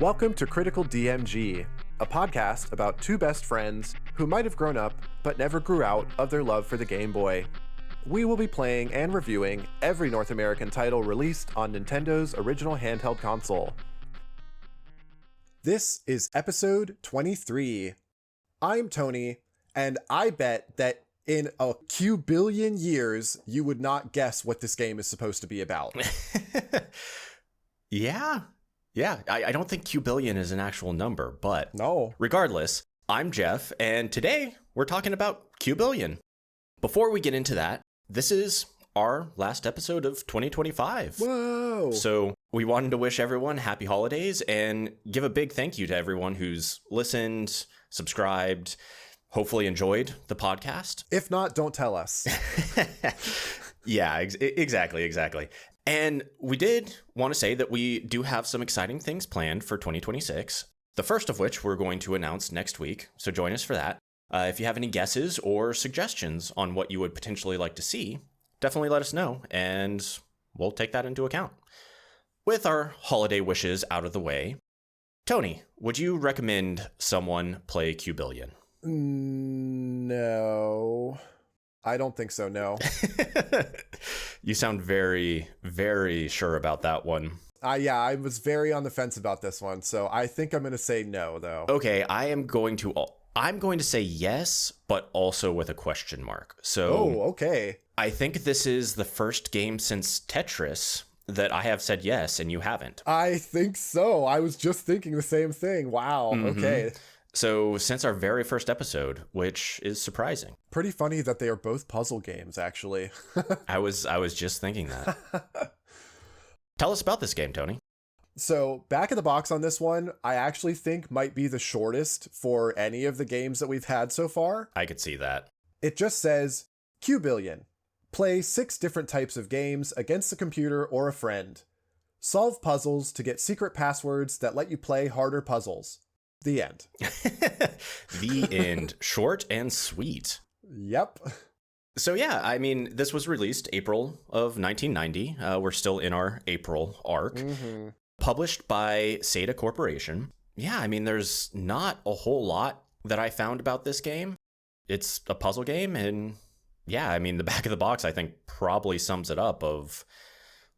Welcome to Critical DMG, a podcast about two best friends who might have grown up but never grew out of their love for the Game Boy. We will be playing and reviewing every North American title released on Nintendo's original handheld console. This is episode 23. I'm Tony, and I bet that in a Qbillion years, you would not guess what this game is supposed to be about. Yeah. I don't think Qbillion is an actual number, but No. regardless, I'm Jeff, and today we're talking about Qbillion. Before we get into that, this is our last episode of 2025. Whoa. So we wanted to wish everyone happy holidays and give a big thank you to everyone who's listened, subscribed, hopefully enjoyed the podcast. If not, don't tell us. Yeah, exactly. And we did want to say that we do have some exciting things planned for 2026. The first of which we're going to announce next week, so join us for that. If you have any guesses or suggestions on what you would potentially like to see, definitely let us know, and we'll take that into account. With our holiday wishes out of the way, Tony, would you recommend someone play Qbillion? No. I don't think so, no. You sound very, very sure about that one. I was very on the fence about this one, so I think I'm going to say no, though. Okay, I'm going to say yes, but also with a question mark. So, okay. I think this is the first game since Tetris that I have said yes, and you haven't. I think so. I was just thinking the same thing. Wow. Mm-hmm. Okay. So since our very first episode, which is surprising. Pretty funny that they are both puzzle games, actually. I was just thinking that. Tell us about this game, Tony. So back in the box on this one, I actually think might be the shortest for any of the games that we've had so far. I could see that. It just says, Qbillion. Play 6 different types of games against a computer or a friend. Solve puzzles to get secret passwords that let you play harder puzzles. The end. The end. Short and sweet. Yep. So yeah, I mean, this was released April of 1990. We're still in our April arc. Mm-hmm. Published by Sega Corporation. Yeah, I mean, there's not a whole lot that I found about this game. It's a puzzle game, and yeah, I mean, the back of the box, I think, probably sums it up of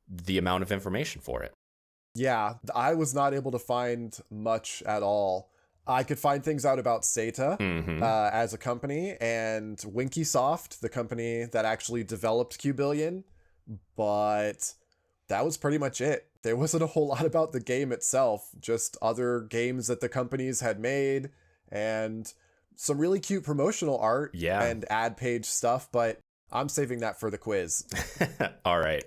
the amount of information for it. Yeah, I was not able to find much at all. I could find things out about Sega as a company and Winkysoft, the company that actually developed Qbillion, but that was pretty much it. There wasn't a whole lot about the game itself, just other games that the companies had made and some really cute promotional art and ad page stuff, but I'm saving that for the quiz. All right.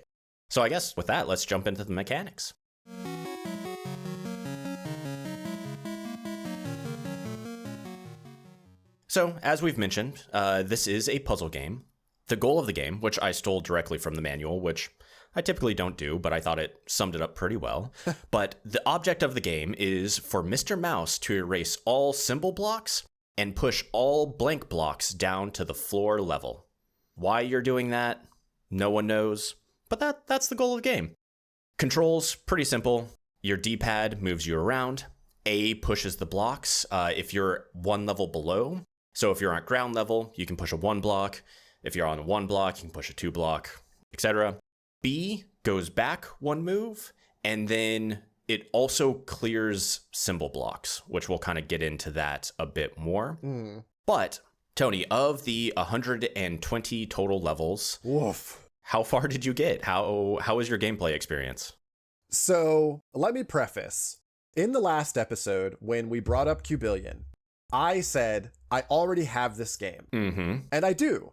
So I guess with that, let's jump into the mechanics. So, as we've mentioned, this is a puzzle game. The goal of the game, which I stole directly from the manual, which I typically don't do, but I thought it summed it up pretty well. But the object of the game is for Mr. Mouse to erase all symbol blocks and push all blank blocks down to the floor level. Why you're doing that, no one knows, but that's the goal of the game. Controls, pretty simple. Your D-pad moves you around. A pushes the blocks if you're one level below. So if you're on ground level, you can push a 1 block. If you're on 1 block, you can push a 2 block, etc. B goes back 1 move, and then it also clears symbol blocks, which we'll kind of get into that a bit more. But, Tony, of the 120 total levels, Woof. How far did you get? How was your gameplay experience? So let me preface. In the last episode, when we brought up Qbillion, I said I already have this game. And I do.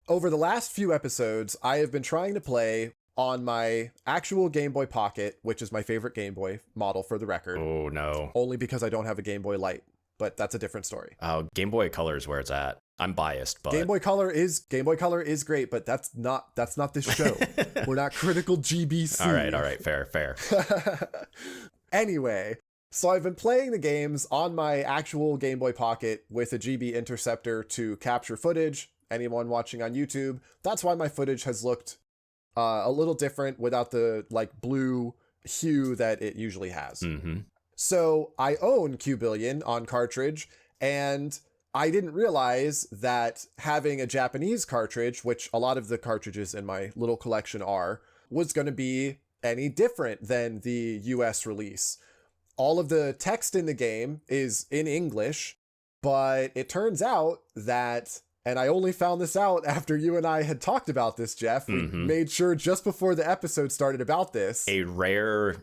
Over the last few episodes, I have been trying to play on my actual Game Boy Pocket, which is my favorite Game Boy model for the record. Oh, no. Only because I don't have a Game Boy Light, but that's a different story. Oh, Game Boy Color is where it's at. I'm biased, but Game Boy Color is great, but that's not this show. We're not Critical GBC. All right, fair. Anyway, so I've been playing the games on my actual Game Boy Pocket with a GB interceptor to capture footage. Anyone watching on YouTube, that's why my footage has looked a little different without the like blue hue that it usually has. So I own Qbillion on cartridge, and I didn't realize that having a Japanese cartridge, which a lot of the cartridges in my little collection are, was going to be any different than the US release. All of the text in the game is in English, but it turns out that, and I only found this out after you and I had talked about this, Jeff. We made sure just before the episode started about this. A rare,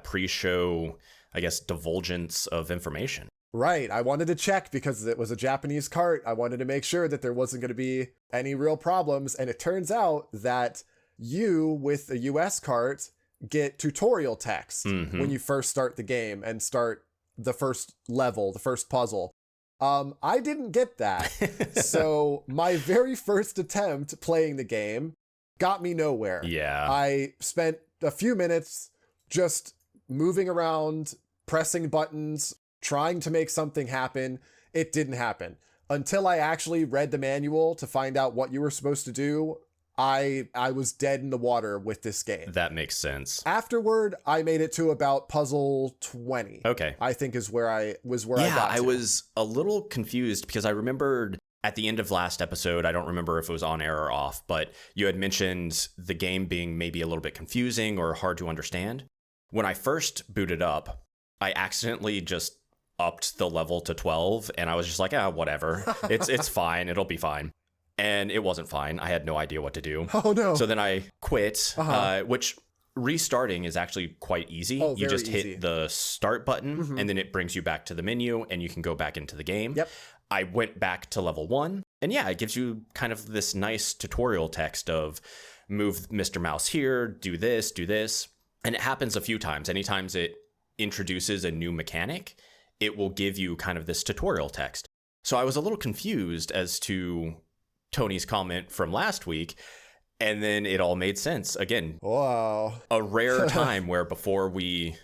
pre-show, I guess, divulgence of information. Right. I wanted to check because it was a Japanese cart. I wanted to make sure that there wasn't going to be any real problems. And it turns out that you, with a US cart, get tutorial text when you first start the game and start the first level, the first puzzle. I didn't get that. So my very first attempt playing the game got me nowhere. Yeah. I spent a few minutes just moving around, pressing buttons, trying to make something happen. It didn't happen. Until I actually read the manual to find out what you were supposed to do, I was dead in the water with this game. That makes sense. Afterward, I made it to about puzzle 20. Okay. I think is where I got to. I was a little confused because I remembered at the end of last episode, I don't remember if it was on air or off, but you had mentioned the game being maybe a little bit confusing or hard to understand. When I first booted up, I accidentally just upped the level to 12, and I was just like, whatever. It's fine. It'll be fine. And it wasn't fine. I had no idea what to do. Oh, no. So then I quit, which restarting is actually quite easy. You just hit the start button, and then it brings you back to the menu, and you can go back into the game. Yep. I went back to level 1, and it gives you kind of this nice tutorial text of move Mr. Mouse here, do this, and it happens a few times. Anytime it introduces a new mechanic, it will give you kind of this tutorial text. So I was a little confused as to Tony's comment from last week, and then it all made sense. Again, wow. A rare time where before we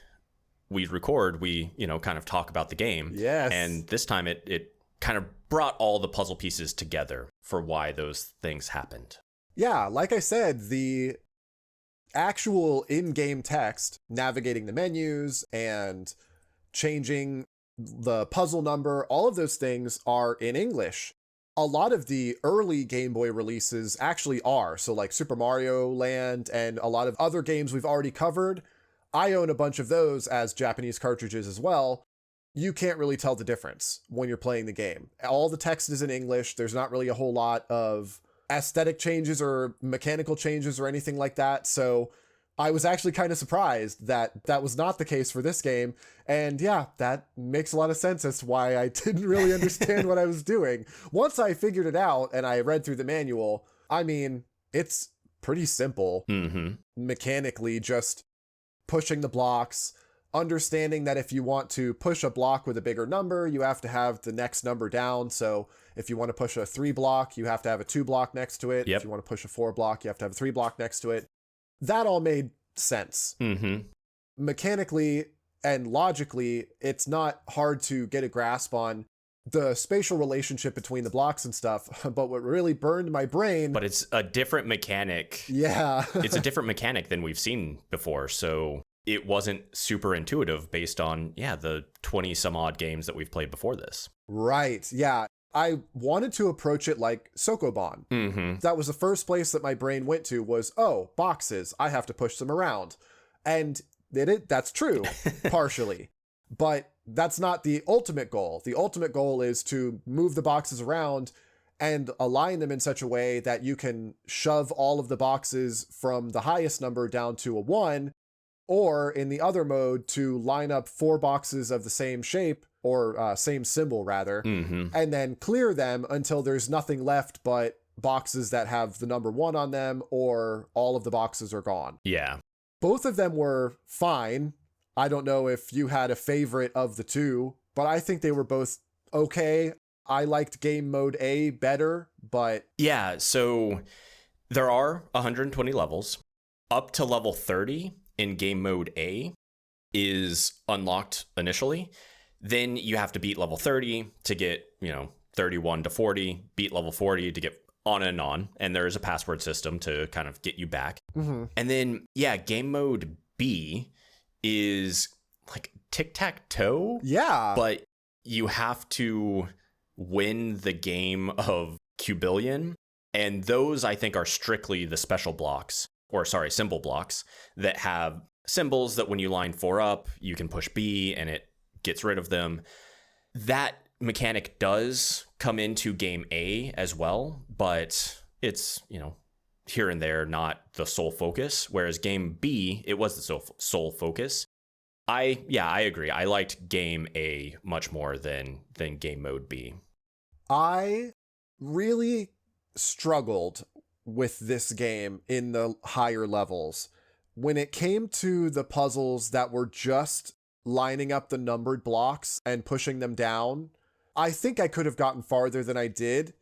record, we, kind of talk about the game. Yes. And this time it kind of brought all the puzzle pieces together for why those things happened. Yeah, like I said, the actual in-game text, navigating the menus and changing the puzzle number, all of those things are in English. A lot of the early Game Boy releases actually are. So like Super Mario Land and a lot of other games we've already covered, I own a bunch of those as Japanese cartridges as well. You can't really tell the difference when you're playing the game. All the text is in English. There's not really a whole lot of aesthetic changes or mechanical changes or anything like that. So I was actually kind of surprised that that was not the case for this game. And yeah, that makes a lot of sense as to why I didn't really understand what I was doing. Once I figured it out and I read through the manual, I mean, it's pretty simple. Mechanically, just pushing the blocks, understanding that if you want to push a block with a bigger number, you have to have the next number down. So if you want to push a 3 block, you have to have a 2 block next to it. Yep. If you want to push a 4 block, you have to have a 3 block next to it. That all made sense. Mechanically and logically, it's not hard to get a grasp on the spatial relationship between the blocks and stuff. But what really burned my brain... But it's a different mechanic. Yeah. It's a different mechanic than we've seen before. So it wasn't super intuitive based on, the 20 some odd games that we've played before this. Right. Yeah. I wanted to approach it like Sokoban. That was the first place that my brain went to was, boxes. I have to push them around. And that's true, partially. But that's not the ultimate goal. The ultimate goal is to move the boxes around and align them in such a way that you can shove all of the boxes from the highest number down to a 1, or in the other mode to line up 4 boxes of the same shape, or same symbol rather, and then clear them until there's nothing left but boxes that have the number 1 on them, or all of the boxes are gone. Yeah. Both of them were fine. I don't know if you had a favorite of the two, but I think they were both okay. I liked game mode A better, but... Yeah, so there are 120 levels. Up to level 30 in game mode A is unlocked initially. Then you have to beat level 30 to get, 31 to 40, beat level 40 to get on and on. And there is a password system to kind of get you back. And then, game mode B is like tic-tac-toe. Yeah. But you have to win the game of Qbillion. And those, I think, are strictly the special blocks, symbol blocks that have symbols that when you line 4 up, you can push B and it gets rid of them. That mechanic does come into game A as well, but it's, here and there, not the sole focus. Whereas game B, it was the sole focus. I agree. I liked game A much more than game mode B. I really struggled with this game in the higher levels. When it came to the puzzles that were just lining up the numbered blocks and pushing them down, I think I could have gotten farther than I did,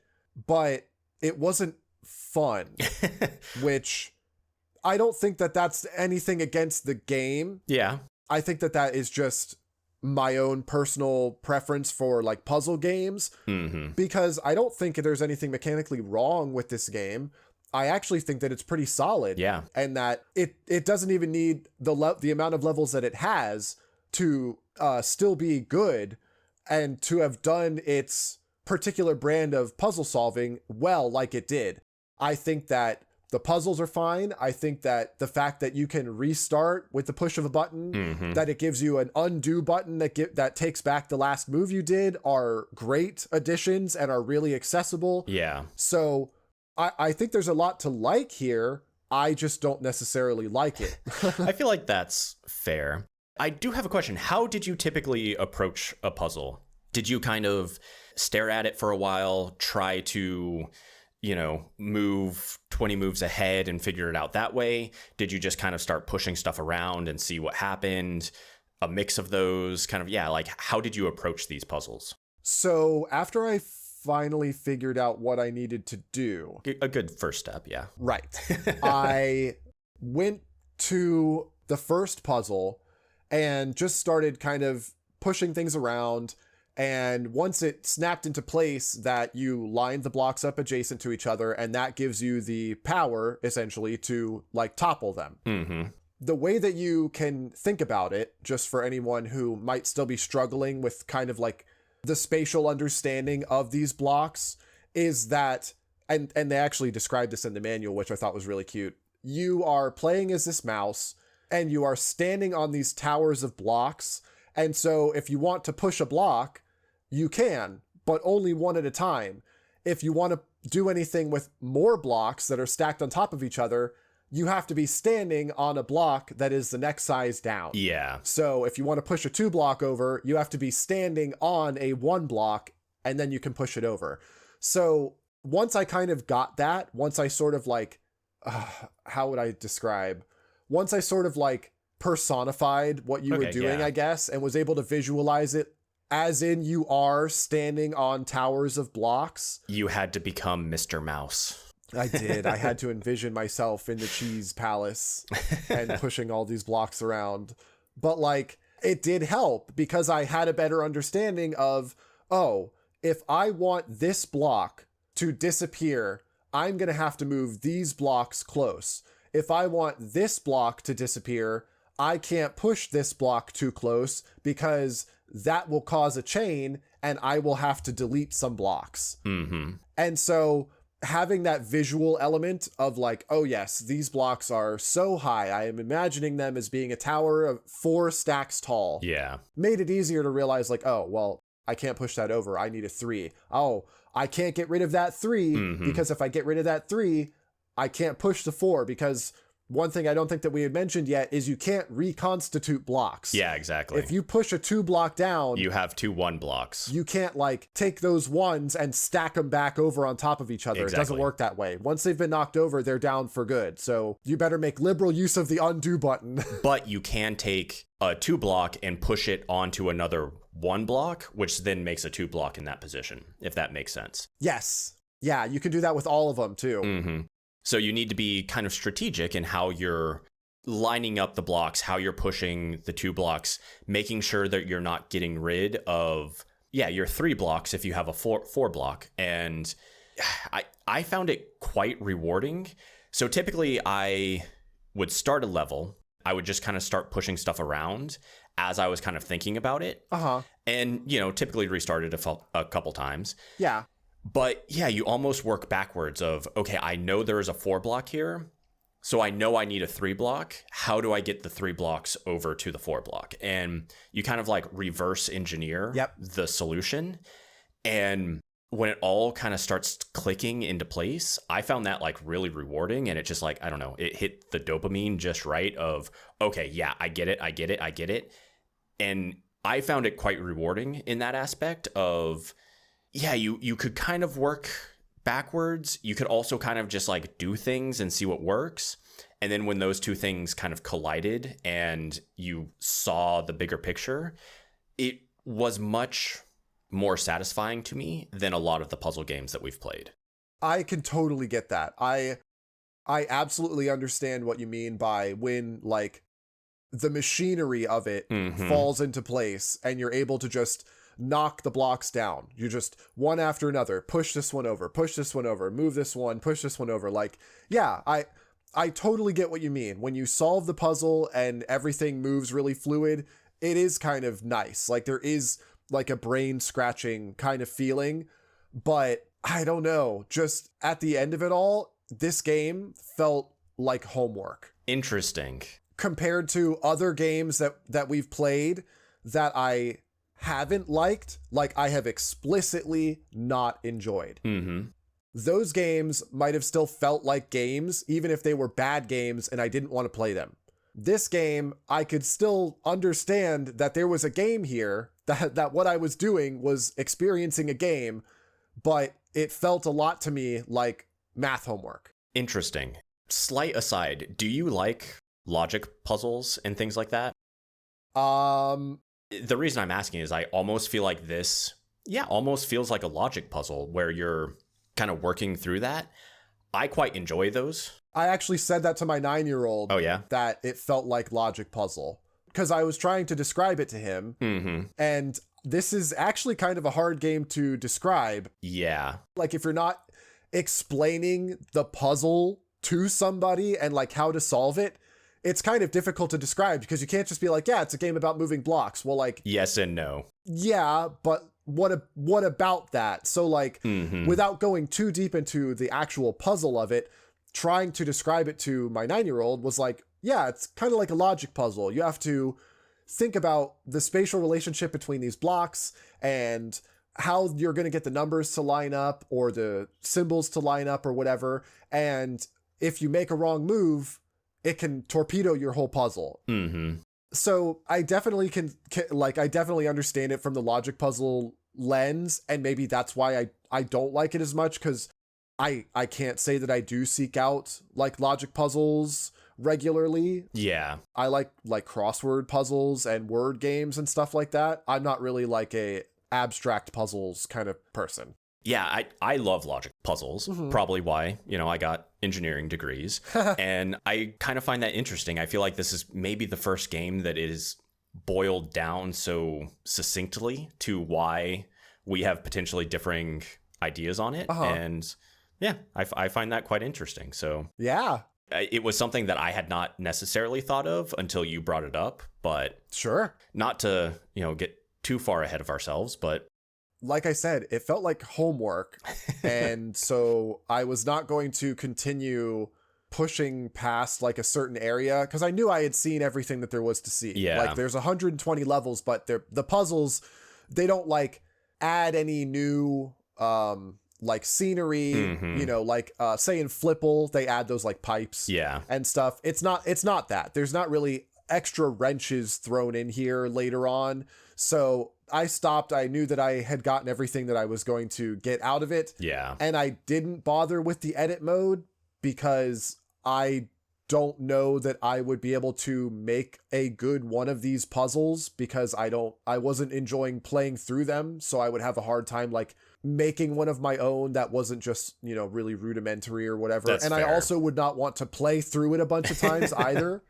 but it wasn't fun, which I don't think that that's anything against the game. Yeah. I think that that is just my own personal preference for like puzzle games, because I don't think there's anything mechanically wrong with this game. I actually think that it's pretty solid. Yeah. And that it doesn't even need the amount of levels that it has to still be good and to have done its particular brand of puzzle solving well, like it did. I think that the puzzles are fine. I think that the fact that you can restart with the push of a button, that it gives you an undo button that takes back the last move you did, are great additions and are really accessible. Yeah. So I think there's a lot to like here. I just don't necessarily like it. I feel like that's fair. I do have a question. How did you typically approach a puzzle? Did you kind of stare at it for a while, try to, move 20 moves ahead and figure it out that way? Did you just kind of start pushing stuff around and see what happened? A mix of those how did you approach these puzzles? So after I finally figured out what I needed to do. A good first step, yeah. Right. I went to the first puzzle and just started kind of pushing things around. And once it snapped into place that you line the blocks up adjacent to each other, and that gives you the power, essentially, to like topple them. The way that you can think about it, just for anyone who might still be struggling with kind of like the spatial understanding of these blocks, is that, and they actually described this in the manual, which I thought was really cute. You are playing as this mouse, and you are standing on these towers of blocks. And so if you want to push a block, you can, but only one at a time. If you want to do anything with more blocks that are stacked on top of each other, you have to be standing on a block that is the next size down. Yeah. So if you want to push a 2 block over, you have to be standing on a 1 block, and then you can push it over. So once I kind of got that, once I sort of like, how would I describe? Once I sort of like personified what you were doing, I guess, and was able to visualize it as in you are standing on towers of blocks. You had to become Mr. Mouse. I did. I had to envision myself in the cheese palace and pushing all these blocks around. But like, it did help because I had a better understanding of, oh, if I want this block to disappear, I'm going to have to move these blocks close. If I want this block to disappear, I can't push this block too close because that will cause a chain and I will have to delete some blocks. And so having that visual element of like, oh yes, these blocks are so high, I am imagining them as being a tower of 4 stacks tall. Yeah. Made it easier to realize like, oh, well, I can't push that over. I need a 3. Oh, I can't get rid of that 3 because if I get rid of that 3, I can't push the 4 because one thing I don't think that we had mentioned yet is you can't reconstitute blocks. Yeah, exactly. If you push a 2 block down, you have 2 1 blocks. You can't like take those 1s and stack them back over on top of each other. Exactly. It doesn't work that way. Once they've been knocked over, they're down for good. So you better make liberal use of the undo button. But you can take a 2 block and push it onto another 1 block, which then makes a 2 block in that position, if that makes sense. Yes. Yeah, you can do that with all of them too. So you need to be kind of strategic in how you're lining up the blocks, how you're pushing the 2 blocks, making sure that you're not getting rid of, your 3 blocks if you have a 4 block. And I found it quite rewarding. So typically I would start a level. I would just kind of start pushing stuff around as I was kind of thinking about it. And, you know, typically restarted a couple times. Yeah. But yeah, you almost work backwards of, okay, I know there is a 4 block here. So I know I need a 3 block. How do I get the 3 blocks over to the 4 block? And you kind of like reverse engineer the solution. And when it all kind of starts clicking into place, I found that like really rewarding. And it just like, I don't know, it hit the dopamine just right of, okay, yeah, I get it. And I found it quite rewarding in that aspect of, yeah, you could kind of work backwards. You could also kind of just like do things and see what works. And then when those two things kind of collided and you saw the bigger picture, it was much more satisfying to me than a lot of the puzzle games that we've played. I can totally get that. I absolutely understand what you mean by when like the machinery of it falls into place and you're able to just knock the blocks down. You just one after another, push this one over, move this one, push this one over. Like, yeah, I totally get what you mean. When you solve the puzzle and everything moves really fluid, it is kind of nice. Like there is like a brain scratching kind of feeling, but I don't know, just at the end of it all, this game felt like homework. Interesting. Compared to other games that we've played that I haven't liked, like I have explicitly not enjoyed. Those games might have still felt like games, even if they were bad games and I didn't want to play them. This game, I could still understand that there was a game here, that what I was doing was experiencing a game, but it felt a lot to me like math homework. Interesting. Slight aside, do you like logic puzzles and things like that? The reason I'm asking is I almost feel like this, almost feels like a logic puzzle where you're kind of working through that. I quite enjoy those. I actually said that to my 9-year-old. Oh, yeah? That it felt like logic puzzle. Because I was trying to describe it to him. And this is actually kind of a hard game to describe. Yeah. Like if you're not explaining the puzzle to somebody and like how to solve it, it's kind of difficult to describe because you can't just be like, yeah, it's a game about moving blocks. Well, like, yes and no. Yeah, but what about that? So like, without going too deep into the actual puzzle of it, trying to describe it to my 9-year-old was like, yeah, it's kind of like a logic puzzle. You have to think about the spatial relationship between these blocks and how you're going to get the numbers to line up or the symbols to line up or whatever. And if you make a wrong move, it can torpedo your whole puzzle. So I definitely I definitely understand it from the logic puzzle lens. And maybe that's why I don't like it as much, because I can't say that I do seek out like logic puzzles regularly. Yeah. I like crossword puzzles and word games and stuff like that. I'm not really like a abstract puzzles kind of person. Yeah, I love logic puzzles, probably why, I got engineering degrees. And I kind of find that interesting. I feel like this is maybe the first game that is boiled down so succinctly to why we have potentially differing ideas on it. And yeah, I find that quite interesting. So yeah, it was something that I had not necessarily thought of until you brought it up, but sure, not to, get too far ahead of ourselves, but like I said, it felt like homework. And so I was not going to continue pushing past like a certain area because I knew I had seen everything that there was to see. Yeah. Like there's 120 levels, but the puzzles, they don't like add any new like scenery, like say in Flipple, they add those like pipes and stuff. It's not that. There's not really extra wrenches thrown in here later on. So I stopped. I knew that I had gotten everything that I was going to get out of it. Yeah. And I didn't bother with the edit mode because I don't know that I would be able to make a good one of these puzzles because I wasn't enjoying playing through them. So I would have a hard time like making one of my own that wasn't just, really rudimentary or whatever. That's fair. I also would not want to play through it a bunch of times either.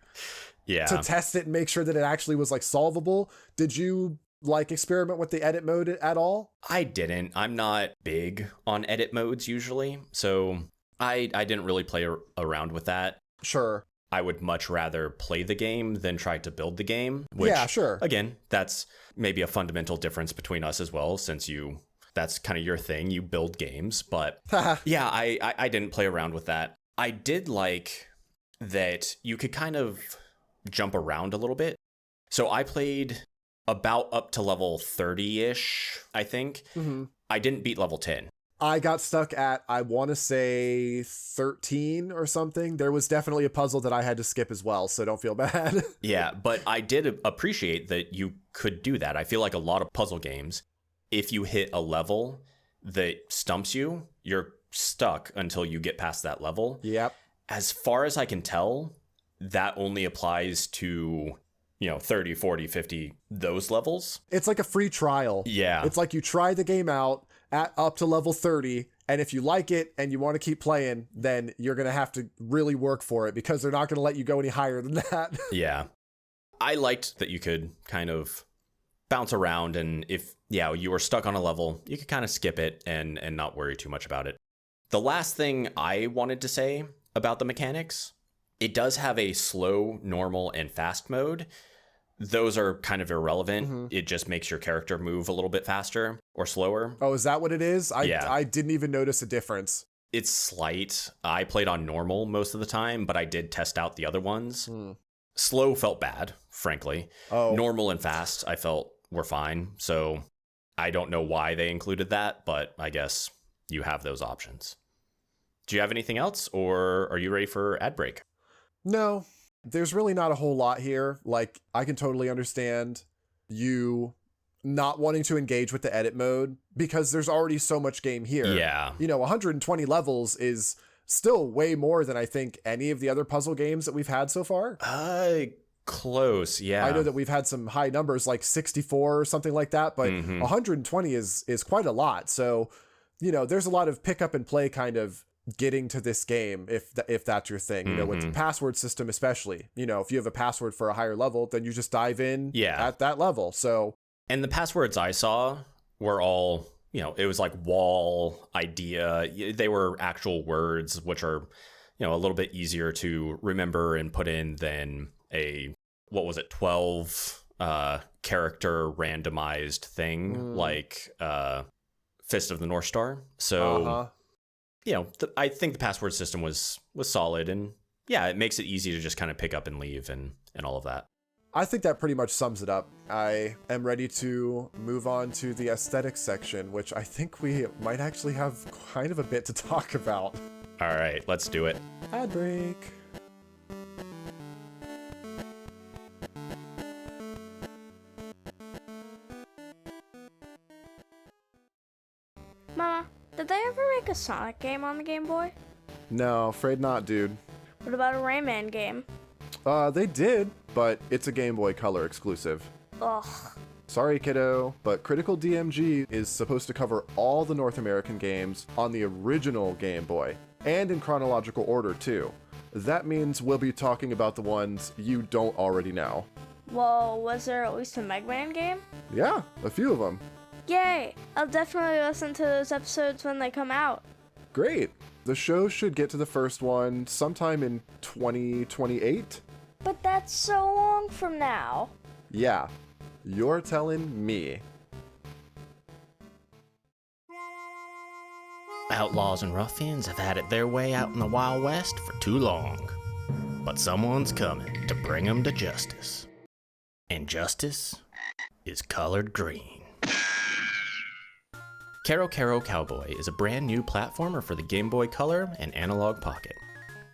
Yeah. To test it and make sure that it actually was like solvable. Did you like experiment with the edit mode at all? I didn't. I'm not big on edit modes usually. So I didn't really play around with that. Sure. I would much rather play the game than try to build the game. Which, yeah, sure. Again, that's maybe a fundamental difference between us as well, since that's kind of your thing. You build games. But yeah, I didn't play around with that. I did like that you could kind of jump around a little bit. So I played about up to level 30-ish, I think. Mm-hmm. I didn't beat level 10. I got stuck at, I want to say 13 or something. There was definitely a puzzle that I had to skip as well, so don't feel bad. Yeah, but I did appreciate that you could do that. I feel like a lot of puzzle games, if you hit a level that stumps you, you're stuck until you get past that level. Yep. As far as I can tell, that only applies to, 30, 40, 50, those levels. It's like a free trial. Yeah. It's like you try the game out at up to level 30, and if you like it and you want to keep playing, then you're going to have to really work for it because they're not going to let you go any higher than that. Yeah. I liked that you could kind of bounce around, and if you were stuck on a level, you could kind of skip it and not worry too much about it. The last thing I wanted to say about the mechanics, it does have a slow, normal, and fast mode. Those are kind of irrelevant. Mm-hmm. It just makes your character move a little bit faster or slower. Oh, is that what it is? I didn't even notice a difference. It's slight. I played on normal most of the time, but I did test out the other ones. Slow felt bad, frankly. Oh. Normal and fast, I felt were fine. So I don't know why they included that, but I guess you have those options. Do you have anything else, or are you ready for ad break? No. There's really not a whole lot here. Like, I can totally understand you not wanting to engage with the edit mode because there's already so much game here. Yeah. 120 levels is still way more than I think any of the other puzzle games that we've had so far. Close, yeah. I know that we've had some high numbers like 64 or something like that, but 120 is quite a lot. So, there's a lot of pick up and play kind of getting to this game if that's your thing, with the password system especially. If you have a password for a higher level, then you just dive in at that level. So, and the passwords I saw were all, it was like wall idea. They were actual words, which are, a little bit easier to remember and put in than a, 12 character randomized thing like Fist of the North Star. So I think the password system was solid, and it makes it easy to just kind of pick up and leave and all of that. I think that pretty much sums it up. I am ready to move on to the aesthetics section, which I think we might actually have kind of a bit to talk about. All right, let's do it. Ad break. Mama, did they ever make a Sonic game on the Game Boy? No, afraid not, dude. What about a Rayman game? They did, but it's a Game Boy Color exclusive. Ugh. Sorry, kiddo, but Critical DMG is supposed to cover all the North American games on the original Game Boy, and in chronological order, too. That means we'll be talking about the ones you don't already know. Well, was there at least a Mega Man game? Yeah, a few of them. Yay! I'll definitely listen to those episodes when they come out. Great. The show should get to the first one sometime in 2028. But that's so long from now. Yeah, you're telling me. Outlaws and ruffians have had it their way out in the Wild West for too long. But someone's coming to bring them to justice. And justice is colored green. Kero Kero Cowboy is a brand new platformer for the Game Boy Color and Analog Pocket.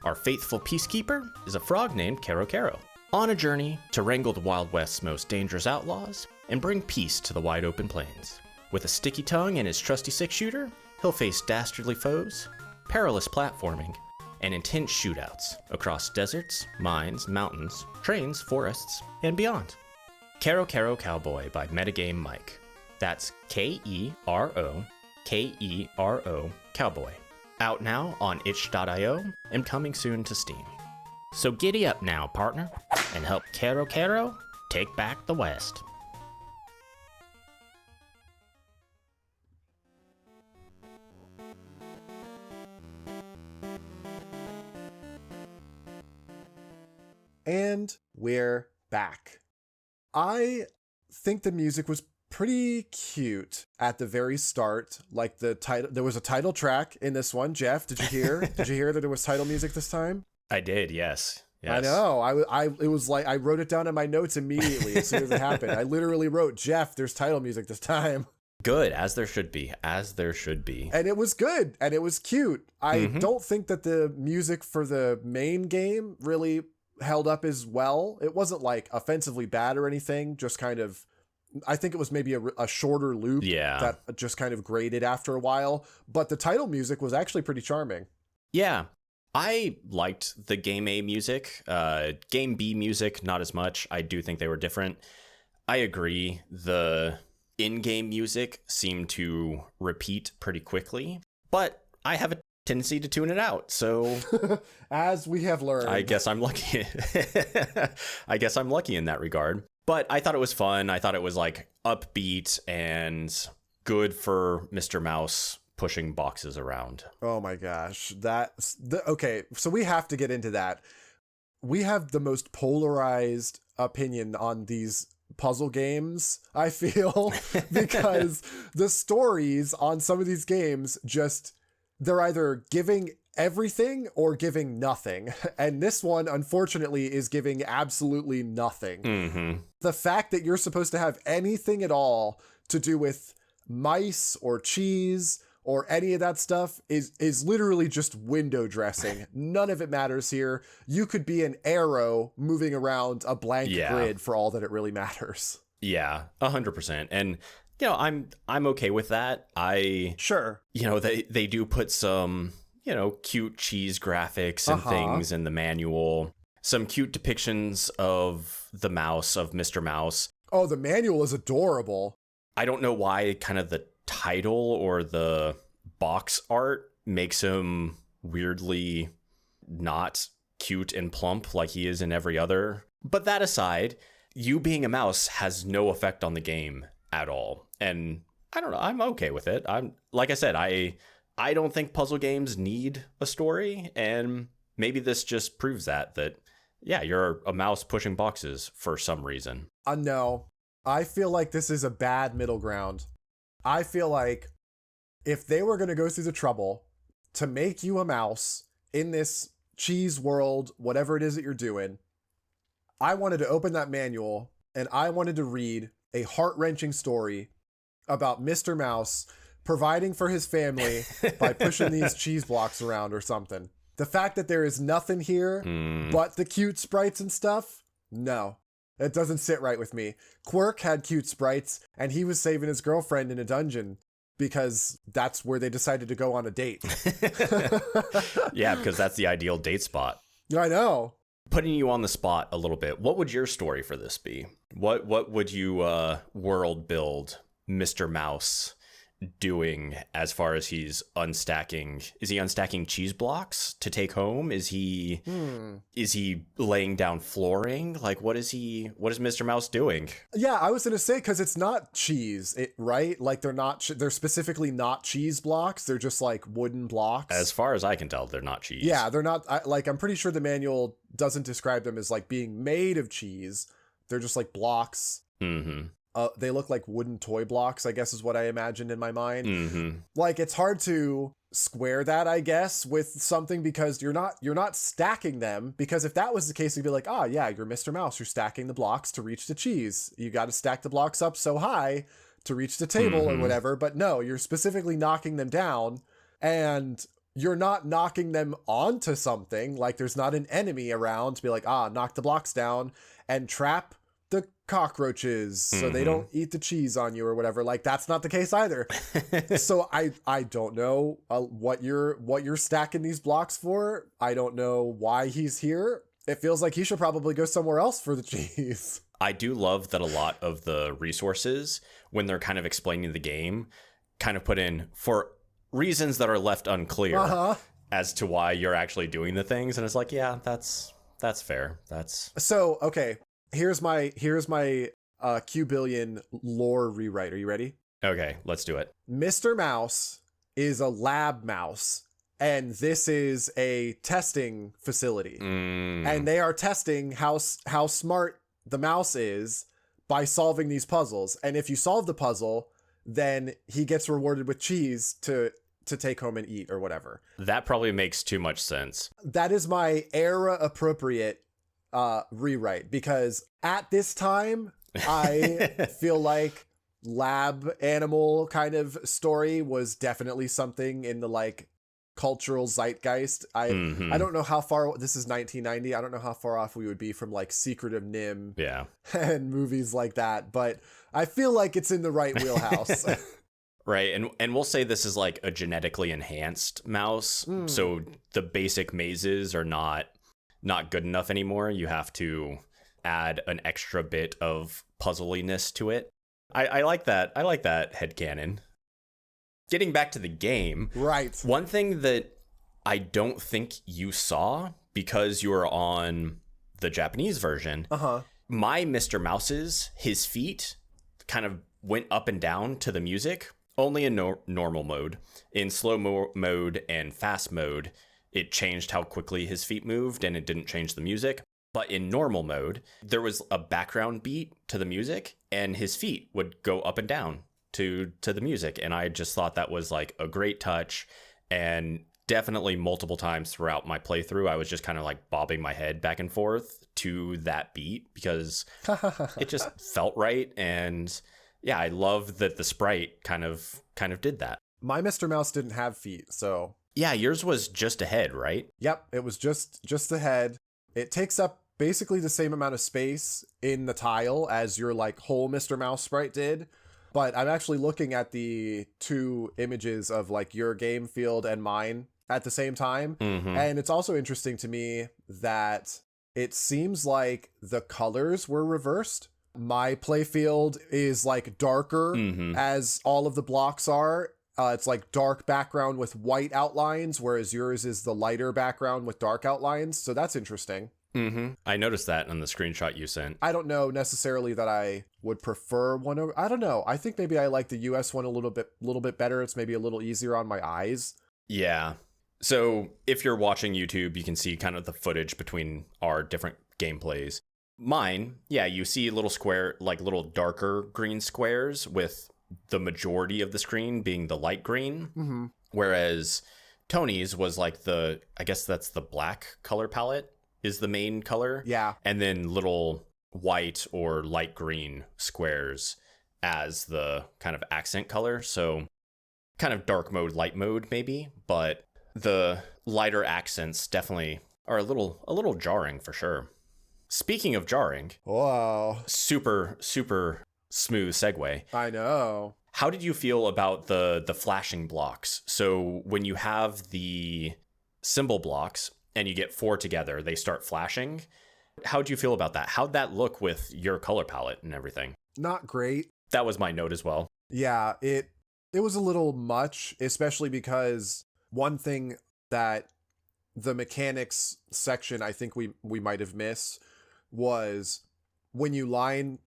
Our faithful peacekeeper is a frog named Kero Kero, on a journey to wrangle the Wild West's most dangerous outlaws and bring peace to the wide open plains. With a sticky tongue and his trusty six-shooter, he'll face dastardly foes, perilous platforming, and intense shootouts across deserts, mines, mountains, trains, forests, and beyond. Kero Kero Cowboy by Metagame Mike. That's Kero Cowboy. Out now on itch.io and coming soon to Steam. So giddy up now, partner, and help Kero Kero take back the West. And we're back. I think the music was pretty cute at the very start. Like the title, there was a title track in this one. Jeff, did you hear? Did you hear that there was title music this time? I did, yes. I know. It was like I wrote it down in my notes immediately as soon as it happened. I literally wrote, Jeff, there's title music this time. Good, as there should be. As there should be. And it was good, and it was cute. I don't think that the music for the main game really held up as well. It wasn't like offensively bad or anything, just kind of, I think it was maybe a shorter loop that just kind of graded after a while. But the title music was actually pretty charming. Yeah. I liked the Game A music. Game B music, not as much. I do think they were different. I agree. The in-game music seemed to repeat pretty quickly, but I have a tendency to tune it out. So as we have learned, I guess I'm lucky. I guess I'm lucky in that regard. But I thought it was fun. I thought it was like upbeat and good for Mr. Mouse pushing boxes around. Oh my gosh. Okay, so we have to get into that. We have the most polarized opinion on these puzzle games, I feel, because the stories on some of these games they're either giving everything or giving nothing. And this one, unfortunately, is giving absolutely nothing. The fact that you're supposed to have anything at all to do with mice or cheese or any of that stuff is literally just window dressing. None of it matters here. You could be an arrow moving around a blank grid for all that it really matters. Yeah, 100%. And I'm okay with that. Sure. They do put some, cute cheese graphics and things in the manual. Some cute depictions of the mouse, of Mr. Mouse. Oh, the manual is adorable. I don't know why kind of the title or the box art makes him weirdly not cute and plump like he is in every other. But that aside, you being a mouse has no effect on the game at all. And I don't know, I'm okay with it. Like I said, I don't think puzzle games need a story, and maybe this just proves that you're a mouse pushing boxes for some reason. No. I feel like this is a bad middle ground. I feel like if they were going to go through the trouble to make you a mouse in this cheese world, whatever it is that you're doing, I wanted to open that manual and I wanted to read a heart-wrenching story about Mr. Mouse providing for his family by pushing these cheese blocks around or something. The fact that there is nothing here but the cute sprites and stuff, no. It doesn't sit right with me. Quirk had cute sprites, and he was saving his girlfriend in a dungeon because that's where they decided to go on a date. Yeah, because that's the ideal date spot. I know. Putting you on the spot a little bit, what would your story for this be? What would you world build Mr. Mouse doing as far as he's unstacking? Is he unstacking cheese blocks to take home? Is he laying down flooring? Like, what is Mr. Mouse doing? Yeah, I was gonna say, because it's not cheese, right? Like they're specifically not cheese blocks. They're just like wooden blocks. As far as I can tell, they're not cheese. Yeah, they're not. I'm pretty sure the manual doesn't describe them as like being made of cheese. They're just like blocks. They look like wooden toy blocks, I guess is what I imagined in my mind. Like, it's hard to square that, I guess, with something, because you're not stacking them, because if that was the case, you'd be like, yeah, you're Mr. Mouse, you're stacking the blocks to reach the cheese. You got to stack the blocks up so high to reach the table or whatever. But no, you're specifically knocking them down, and you're not knocking them onto something. Like, there's not an enemy around to be like, knock the blocks down and trap the cockroaches so they don't eat the cheese on you or whatever. Like, that's not the case either. So I don't know what you're stacking these blocks for. I don't know why he's here. It feels like he should probably go somewhere else for the cheese. I do love that a lot of the resources, when they're kind of explaining the game, kind of put in for reasons that are left unclear as to why you're actually doing the things. And it's like, yeah, that's fair. So, okay. Here's my Qbillion lore rewrite. Are you ready? Okay, let's do it. Mr. Mouse is a lab mouse, and this is a testing facility. And they are testing how smart the mouse is by solving these puzzles. And if you solve the puzzle, then he gets rewarded with cheese to take home and eat or whatever. That probably makes too much sense. That is my era appropriate rewrite, because at this time I feel like lab animal kind of story was definitely something in the like cultural zeitgeist. I don't know how far, this is 1990, I don't know how far off we would be from like Secret of Nim and movies like that, but I feel like it's in the right wheelhouse. Right, and we'll say this is like a genetically enhanced mouse, so the basic mazes are not good enough anymore. You have to add an extra bit of puzzliness to it. I like that. I like that headcanon. Getting back to the game, right? One thing that I don't think you saw, because you were on the Japanese version, my Mr. Mouse's, his feet kind of went up and down to the music, only in normal mode. In slow mode and fast mode, it changed how quickly his feet moved, and it didn't change the music. But in normal mode, there was a background beat to the music, and his feet would go up and down to the music. And I just thought that was like a great touch. And definitely multiple times throughout my playthrough, I was just kind of like bobbing my head back and forth to that beat because it just felt right. And yeah, I love that the sprite kind of did that. My Mr. Mouse didn't have feet, so yeah, yours was just a head, right? Yep, it was just the head. It takes up basically the same amount of space in the tile as your like whole Mr. Mouse sprite did. But I'm actually looking at the two images of like your game field and mine at the same time. And it's also interesting to me that it seems like the colors were reversed. My playfield is like darker as all of the blocks are. It's like dark background with white outlines, whereas yours is the lighter background with dark outlines. So that's interesting. I noticed that on the screenshot you sent. I don't know necessarily that I would prefer one over. I don't know. I think maybe I like the US one a little bit better. It's maybe a little easier on my eyes. Yeah. So if you're watching YouTube, you can see kind of the footage between our different gameplays. Mine, yeah, you see little square, like little darker green squares with the majority of the screen being the light green. Whereas Tony's was like I guess that's the black color palette is the main color. Yeah. And then little white or light green squares as the kind of accent color. So kind of dark mode, light mode maybe, but the lighter accents definitely are a little jarring for sure. Speaking of jarring, wow, super smooth segue. I know. How did you feel about the flashing blocks? So when you have the symbol blocks and you get 4 together, they start flashing. How'd you feel about that? How'd that look with your color palette and everything? Not great. That was my note as well. Yeah, it was a little much, especially because one thing that the mechanics section I think we might have missed was when you line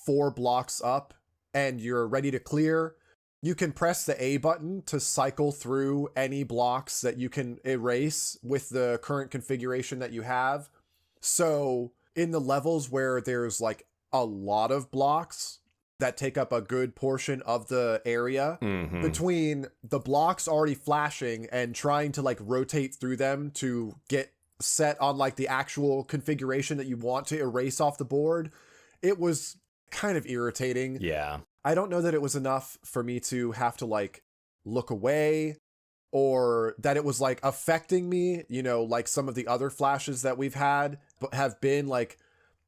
4 blocks up and you're ready to clear, you can press the A button to cycle through any blocks that you can erase with the current configuration that you have. So in the levels where there's like a lot of blocks that take up a good portion of the area, between the blocks already flashing and trying to like rotate through them to get set on like the actual configuration that you want to erase off the board, it was kind of irritating. Yeah. I don't know that it was enough for me to have to like look away, or that it was like affecting me, you know, like some of the other flashes that we've had but have been like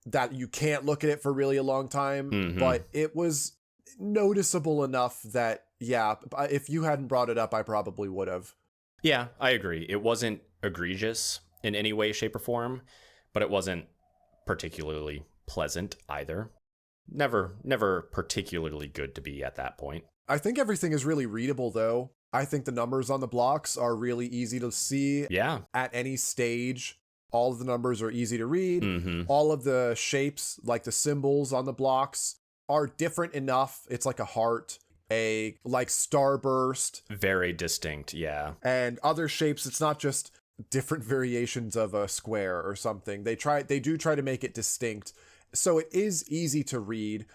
that you can't look at it for really a long time. But it was noticeable enough that, yeah, if you hadn't brought it up, I probably would have. Yeah, I agree. It wasn't egregious in any way, shape, or form, but it wasn't particularly pleasant either. Never particularly good to be at that point. I think everything is really readable, though. I think the numbers on the blocks are really easy to see. Yeah. At any stage, all of the numbers are easy to read. All of the shapes, like the symbols on the blocks, are different enough. It's like a heart. a like starburst. Very distinct, yeah. And other shapes, it's not just different variations of a square or something. They do try to make it distinct. So it is easy to read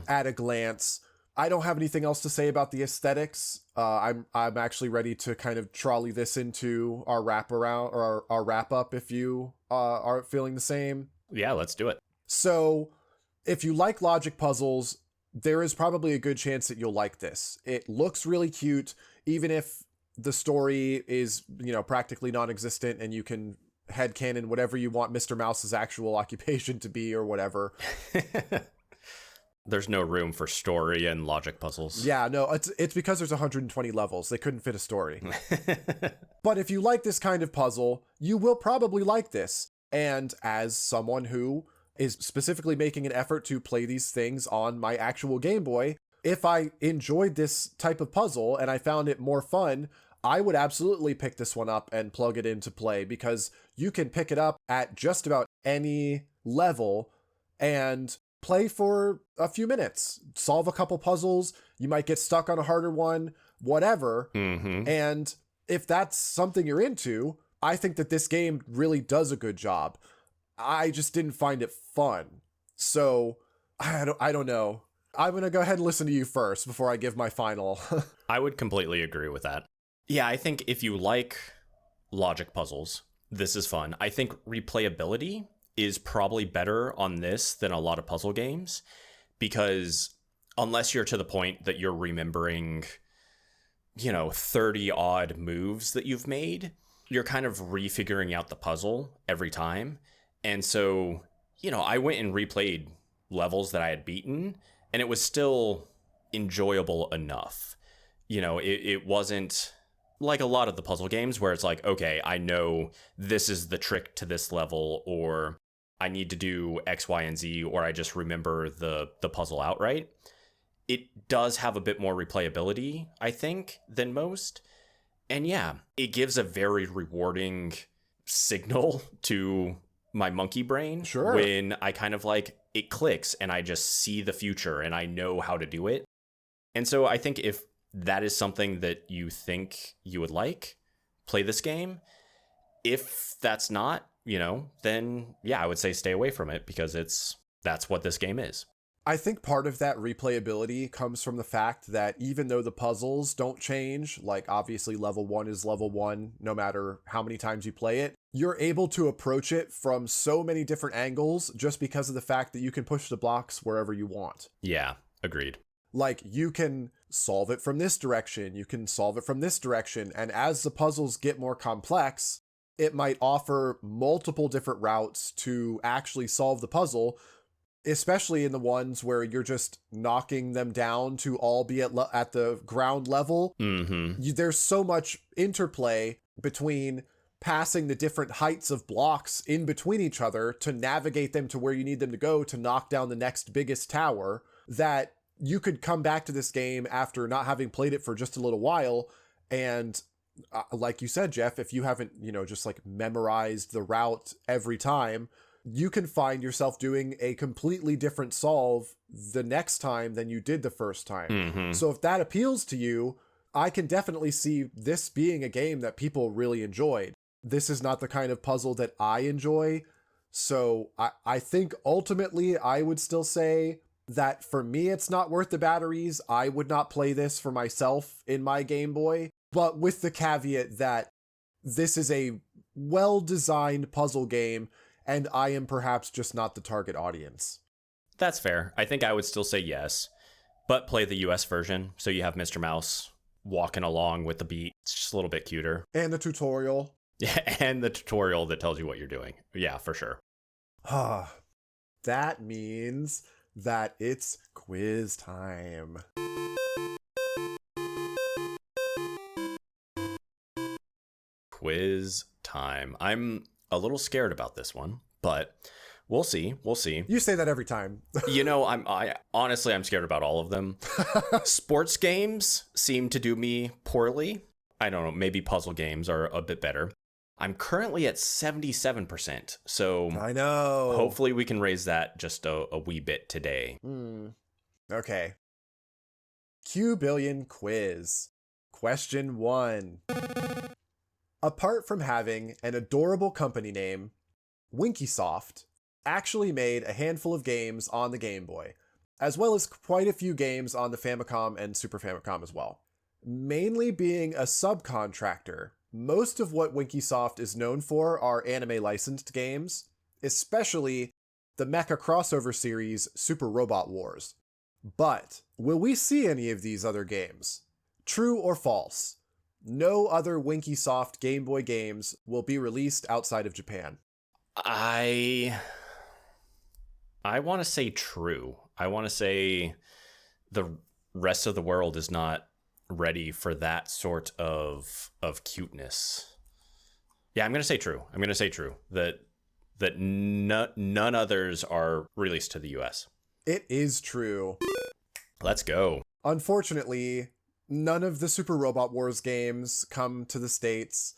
at a glance. I don't have anything else to say about the aesthetics. I'm actually ready to kind of trolley this into our wrap around or our wrap up if you are feeling the same. Yeah, let's do it. So if you like logic puzzles, there is probably a good chance that you'll like this. It looks really cute, even if the story is, practically non-existent and you can headcanon whatever you want Mr. Mouse's actual occupation to be or whatever. There's no room for story and logic puzzles. Yeah, no, it's because there's 120 levels. They couldn't fit a story. But if you like this kind of puzzle, you will probably like this. And as someone who is specifically making an effort to play these things on my actual Game Boy, if I enjoyed this type of puzzle and I found it more fun, I would absolutely pick this one up and plug it into play, because you can pick it up at just about any level and play for a few minutes, solve a couple puzzles. You might get stuck on a harder one, whatever. And if that's something you're into, I think that this game really does a good job. I just didn't find it fun. So I don't know. I'm going to go ahead and listen to you first before I give my final. I would completely agree with that. Yeah, I think if you like logic puzzles, this is fun. I think replayability is probably better on this than a lot of puzzle games, because unless you're to the point that you're remembering, 30 odd moves that you've made, you're kind of refiguring out the puzzle every time. And so, I went and replayed levels that I had beaten, and it was still enjoyable enough. It wasn't like a lot of the puzzle games where it's like, okay, I know this is the trick to this level, or I need to do X, Y, and Z, or I just remember the puzzle outright. It does have a bit more replayability, I think, than most. And yeah, it gives a very rewarding signal to my monkey brain. Sure. When I kind of it clicks and I just see the future and I know how to do it. And so I think if that is something that you think you would like, play this game. If that's not, then yeah, I would say stay away from it, because that's what this game is. I think part of that replayability comes from the fact that even though the puzzles don't change, like obviously level 1 is level 1, no matter how many times you play it, you're able to approach it from so many different angles just because of the fact that you can push the blocks wherever you want. Yeah, agreed. Like, you can solve it from this direction, you can solve it from this direction, and as the puzzles get more complex, it might offer multiple different routes to actually solve the puzzle, especially in the ones where you're just knocking them down to all be at the ground level. There's so much interplay between passing the different heights of blocks in between each other to navigate them to where you need them to go to knock down the next biggest tower, that you could come back to this game after not having played it for just a little while. And like you said, Jeff, if you haven't, just memorized the route every time, you can find yourself doing a completely different solve the next time than you did the first time. So if that appeals to you, I can definitely see this being a game that people really enjoyed. This is not the kind of puzzle that I enjoy. So I think ultimately I would still say that for me, it's not worth the batteries. I would not play this for myself in my Game Boy, but with the caveat that this is a well-designed puzzle game, and I am perhaps just not the target audience. That's fair. I think I would still say yes, but play the US version so you have Mr. Mouse walking along with the beat. It's just a little bit cuter. And the tutorial. Yeah, and the tutorial that tells you what you're doing. Yeah, for sure. That means that it's quiz time. Quiz time. I'm a little scared about this one, but we'll see. We'll see. You say that every time. I honestly, I'm scared about all of them. Sports games seem to do me poorly. I don't know. Maybe puzzle games are a bit better. I'm currently at 77%. So I know. Hopefully we can raise that just a wee bit today. Okay. Qbillion quiz. Question 1. Apart from having an adorable company name, Winkysoft actually made a handful of games on the Game Boy, as well as quite a few games on the Famicom and Super Famicom as well. Mainly being a subcontractor, most of what Winkysoft is known for are anime licensed games, especially the mecha crossover series Super Robot Wars. But will we see any of these other games? True or false? No other Winkysoft Game Boy games will be released outside of Japan. I want to say true. I want to say the rest of the world is not ready for that sort of cuteness. Yeah, I'm going to say true. I'm going to say true. That none others are released to the US. It is true. Let's go. Unfortunately, none of the Super Robot Wars games come to the States.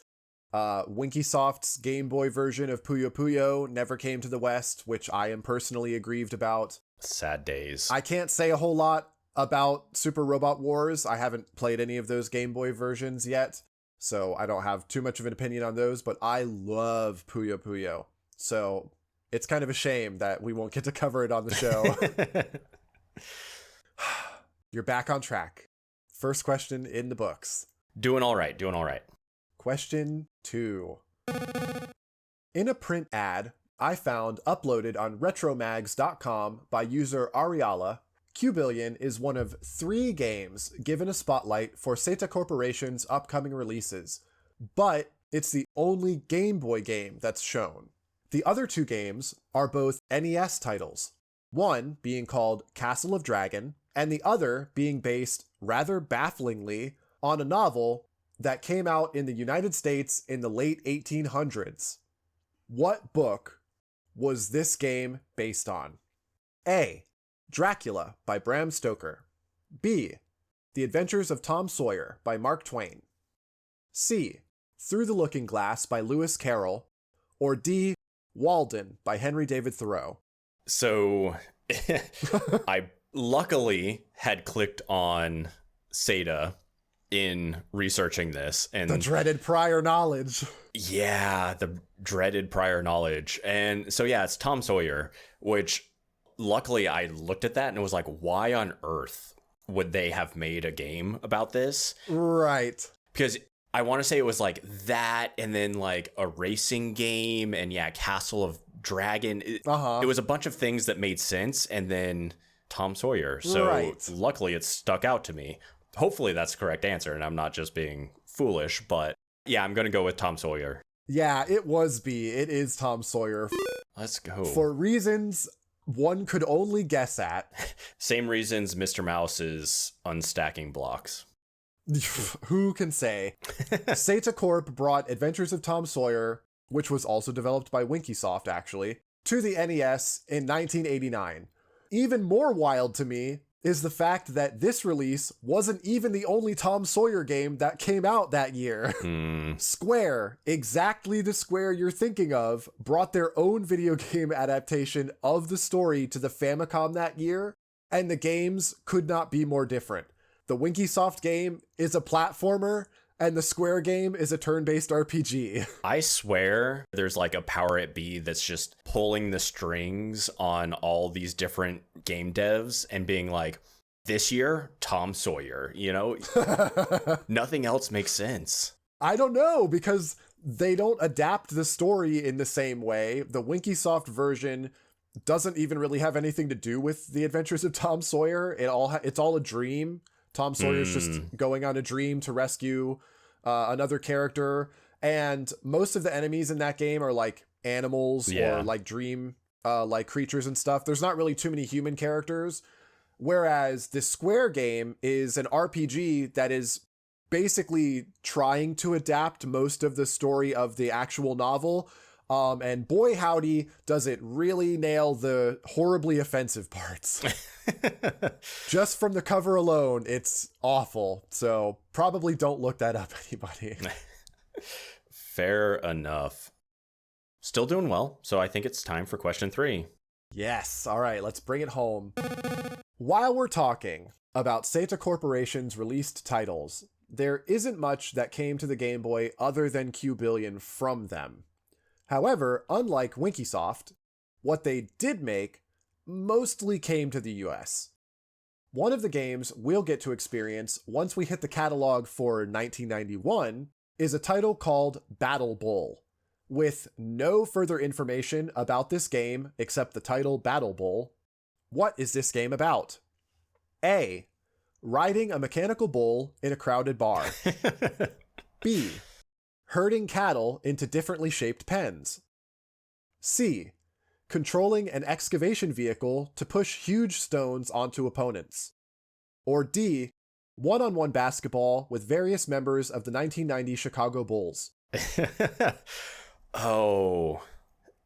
Winkysoft's Game Boy version of Puyo Puyo never came to the West, which I am personally aggrieved about. Sad days. I can't say a whole lot about Super Robot Wars. I haven't played any of those Game Boy versions yet, so I don't have too much of an opinion on those, but I love Puyo Puyo. So it's kind of a shame that we won't get to cover it on the show. You're back on track. First question in the books. Doing all right. Question 2. In a print ad I found uploaded on retromags.com by user Ariala, Qbillion is one of 3 games given a spotlight for Seta Corporation's upcoming releases, but it's the only Game Boy game that's shown. The other 2 games are both NES titles, one being called Castle of Dragon, and the other being based, rather bafflingly, on a novel that came out in the United States in the late 1800s. What book was this game based on? A. Dracula by Bram Stoker. B. The Adventures of Tom Sawyer by Mark Twain. C. Through the Looking Glass by Lewis Carroll. Or D. Walden by Henry David Thoreau. So I luckily had clicked on Seta in researching this, and the dreaded prior knowledge. Yeah, the dreaded prior knowledge. And so yeah, it's Tom Sawyer, which luckily I looked at that and it was like, why on earth would they have made a game about this? Right. Because I want to say it was like that, and then like a racing game, and yeah, Castle of Dragon. It was a bunch of things that made sense, and then Tom Sawyer. So luckily it stuck out to me. Hopefully that's the correct answer, and I'm not just being foolish, but yeah, I'm going to go with Tom Sawyer. Yeah, it was B. It is Tom Sawyer. Let's go. For reasons one could only guess at. Same reasons Mr. Mouse is unstacking blocks. Who can say? Seta Corp brought Adventures of Tom Sawyer, which was also developed by Winkysoft actually, to the NES in 1989. Even more wild to me is the fact that this release wasn't even the only Tom Sawyer game that came out that year. Square, exactly the Square you're thinking of, brought their own video game adaptation of the story to the Famicom that year, and the games could not be more different. The Winkysoft game is a platformer, and the Square game is a turn-based RPG. I swear there's like a Power It Be that's just pulling the strings on all these different game devs and being like, this year, Tom Sawyer, you know? Nothing else makes sense. I don't know, because they don't adapt the story in the same way. The Winkysoft version doesn't even really have anything to do with the Adventures of Tom Sawyer. It's all a dream. Tom Sawyer's just going on a dream to rescue another character, and most of the enemies in that game are like animals or like dream like creatures and stuff. There's not really too many human characters, whereas the Square game is an RPG that is basically trying to adapt most of the story of the actual novel. And boy howdy, does it really nail the horribly offensive parts. Just from the cover alone, it's awful. So probably don't look that up, anybody. Fair enough. Still doing well, so I think it's time for question 3. Yes. All right, let's bring it home. While we're talking about Seta Corporation's released titles, there isn't much that came to the Game Boy other than Qbillion from them. However, unlike Winkysoft, what they did make mostly came to the US. One of the games we'll get to experience once we hit the catalog for 1991 is a title called Battle Bowl. With no further information about this game except the title Battle Bowl, what is this game about? A. Riding a mechanical bull in a crowded bar. B. Herding cattle into differently shaped pens. C. Controlling an excavation vehicle to push huge stones onto opponents. Or D. One-on-one basketball with various members of the 1990 Chicago Bulls. Oh,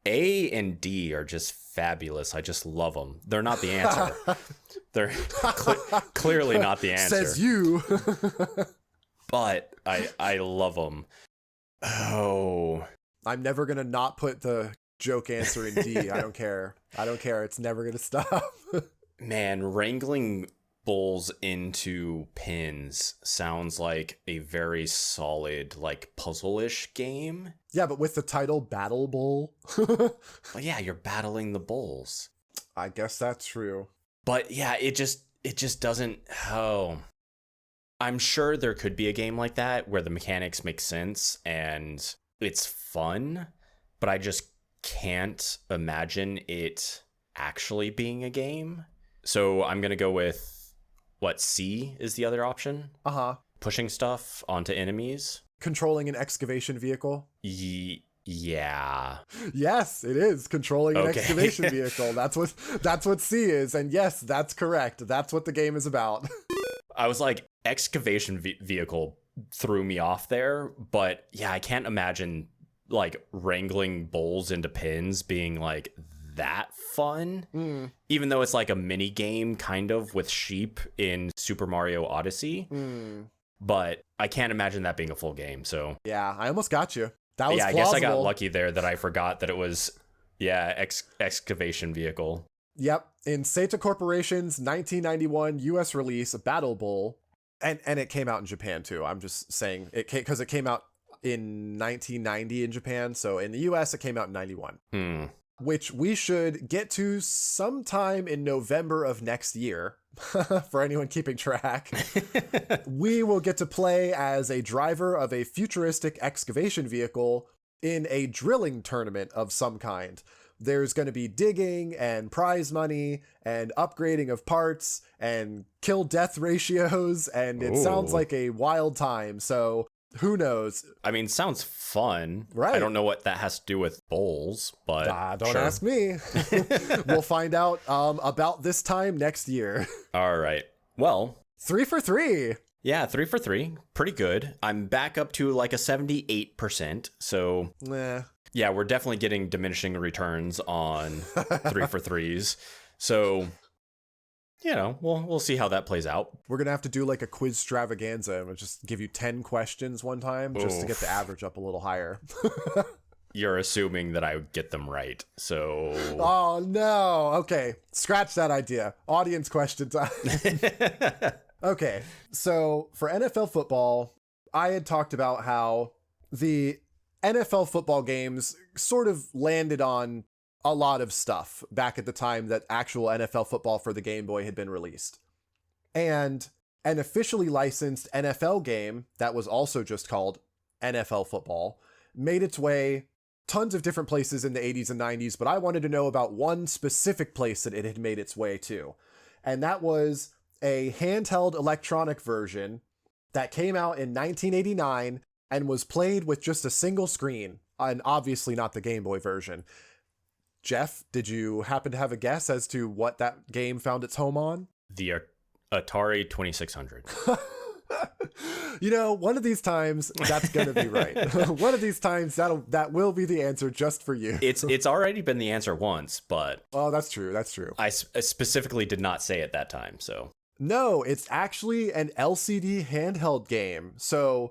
A and D are just fabulous. I just love them. They're not the answer. They're clearly not the answer. Says you. But I love them. Oh. I'm never going to not put the joke answer in D. I don't care. I don't care. It's never going to stop. Man, wrangling bulls into pins sounds like a very solid, like, puzzle-ish game. Yeah, but with the title Battle Bowl. Well, yeah, you're battling the bulls. I guess that's true. But yeah, it just doesn't. Oh, I'm sure there could be a game like that where the mechanics make sense and it's fun, but I just can't imagine it actually being a game. So I'm gonna go with what, C is the other option? Pushing stuff onto enemies. Controlling an excavation vehicle. Yeah. Yes, it is controlling an excavation vehicle. That's what C is, and yes, that's correct. That's what the game is about. I was like, excavation vehicle threw me off there, but yeah, I can't imagine like wrangling bulls into pins being like that fun. Even though it's like a mini game kind of with sheep in Super Mario Odyssey. But I can't imagine that being a full game. So yeah, I almost got you. That was yeah, plausible. I guess I got lucky there that I forgot that it was excavation vehicle. Yep, in Seta Corporation's 1991 US release, Battle Bowl, and it came out in Japan too. I'm just saying it because it came out in 1990 in Japan, so in the US it came out in 91. Which we should get to sometime in November of next year. For anyone keeping track. We will get to play as a driver of a futuristic excavation vehicle in a drilling tournament of some kind. There's going to be digging and prize money and upgrading of parts and kill-death ratios, and it sounds like a wild time, so who knows? I mean, sounds fun. Right. I don't know what that has to do with bowls, but don't ask me. We'll find out about this time next year. All right. Well, 3 for 3. Yeah, 3 for 3. Pretty good. I'm back up to like a 78%. So yeah, we're definitely getting diminishing returns on 3 for 3s. So, you know, we'll see how that plays out. We're going to have to do like a quiz extravaganza and we'll just give you 10 questions one time just to get the average up a little higher. You're assuming that I would get them right, so... Oh, no. Okay, scratch that idea. Audience question time. Okay, so for NFL football, I had talked about how the NFL football games sort of landed on a lot of stuff back at the time that actual NFL football for the Game Boy had been released. And an officially licensed NFL game that was also just called NFL football made its way tons of different places in the 80s and 90s, but I wanted to know about one specific place that it had made its way to. And that was a handheld electronic version that came out in 1989 and was played with just a single screen, and obviously not the Game Boy version. Jeff, did you happen to have a guess as to what that game found its home on? The Atari 2600. You know, one of these times that's going to be right. One of these times that will be the answer just for you. It's already been the answer once, but... Oh, that's true. That's true. I specifically did not say it that time, so... No, it's actually an LCD handheld game. So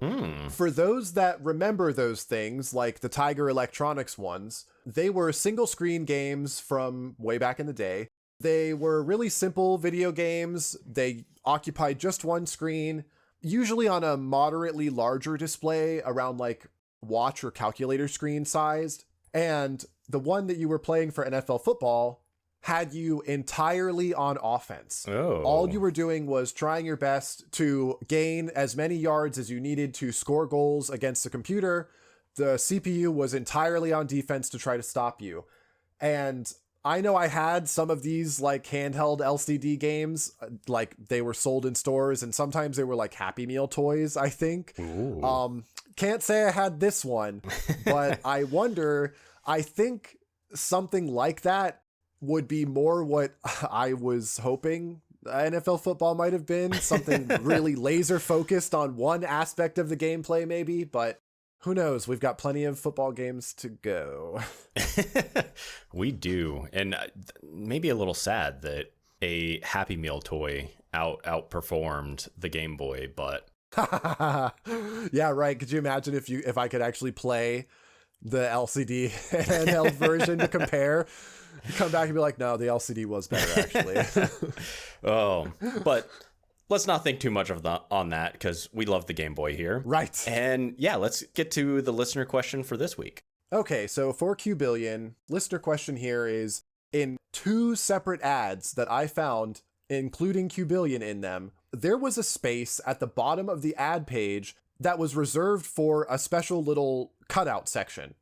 for those that remember those things, like the Tiger Electronics ones, they were single screen games from way back in the day. They were really simple video games. They occupied just one screen, usually on a moderately larger display, around like watch or calculator screen sized. And the one that you were playing for NFL football had you entirely on offense. Oh. All you were doing was trying your best to gain as many yards as you needed to score goals against the computer. The CPU was entirely on defense to try to stop you. And I know I had some of these like handheld LCD games, like they were sold in stores, and sometimes they were like Happy Meal toys, I think. Ooh. Can't say I had this one, but I wonder, I think something like that would be more what I was hoping NFL football might have been. Something really laser focused on one aspect of the gameplay maybe, but who knows? We've got plenty of football games to go. We do. And maybe a little sad that a Happy Meal toy outperformed the Game Boy, but yeah, right. Could you imagine if I could actually play the LCD handheld version to compare? You come back and be like, no, the LCD was better actually. Oh, but let's not think too much on that because we love the Game Boy here. Right. And yeah, let's get to the listener question for this week. Okay, so for Qbillion, listener question here is, in 2 separate ads that I found, including Qbillion in them, there was a space at the bottom of the ad page that was reserved for a special little cutout section.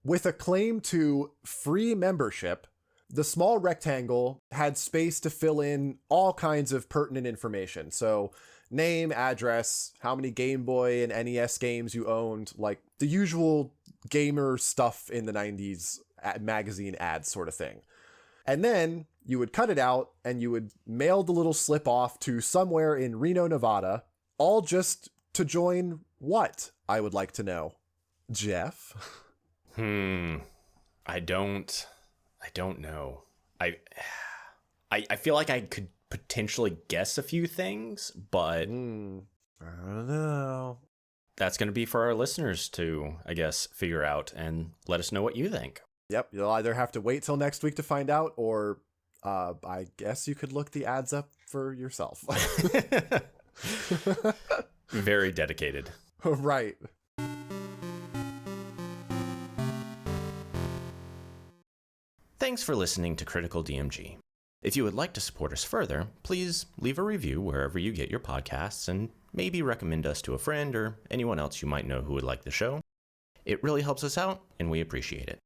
With a claim to free membership, the small rectangle had space to fill in all kinds of pertinent information. So name, address, how many Game Boy and NES games you owned, like the usual gamer stuff in the 90s magazine ads sort of thing. And then you would cut it out and you would mail the little slip off to somewhere in Reno, Nevada, all just to join what, I would like to know. Jeff? I don't know. I feel like I could potentially guess a few things, but I don't know. That's going to be for our listeners to, I guess, figure out and let us know what you think. Yep, you'll either have to wait till next week to find out, or I guess you could look the ads up for yourself. Very dedicated. Right. Thanks for listening to Critical DMG. If you would like to support us further, please leave a review wherever you get your podcasts and maybe recommend us to a friend or anyone else you might know who would like the show. It really helps us out, and we appreciate it.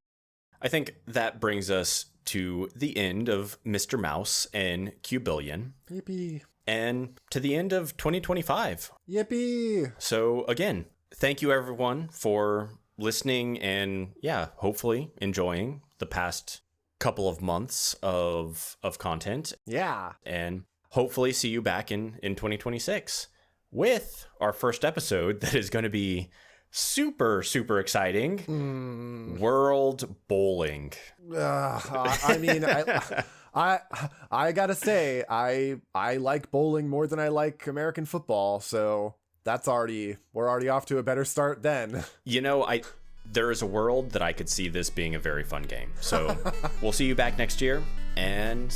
I think that brings us to the end of Mr. Mouse and Qbillion. Yippee. And to the end of 2025. Yippee. So again, thank you everyone for listening and hopefully enjoying the past couple of months of content. Yeah. And hopefully see you back in 2026 with our first episode that is going to be super, super exciting. World Bowling. I mean, I gotta say, I like bowling more than I like American football, so we're already off to a better start then. You know, there is a world that I could see this being a very fun game. So we'll see you back next year, and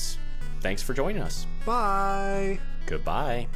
thanks for joining us. Bye. Goodbye.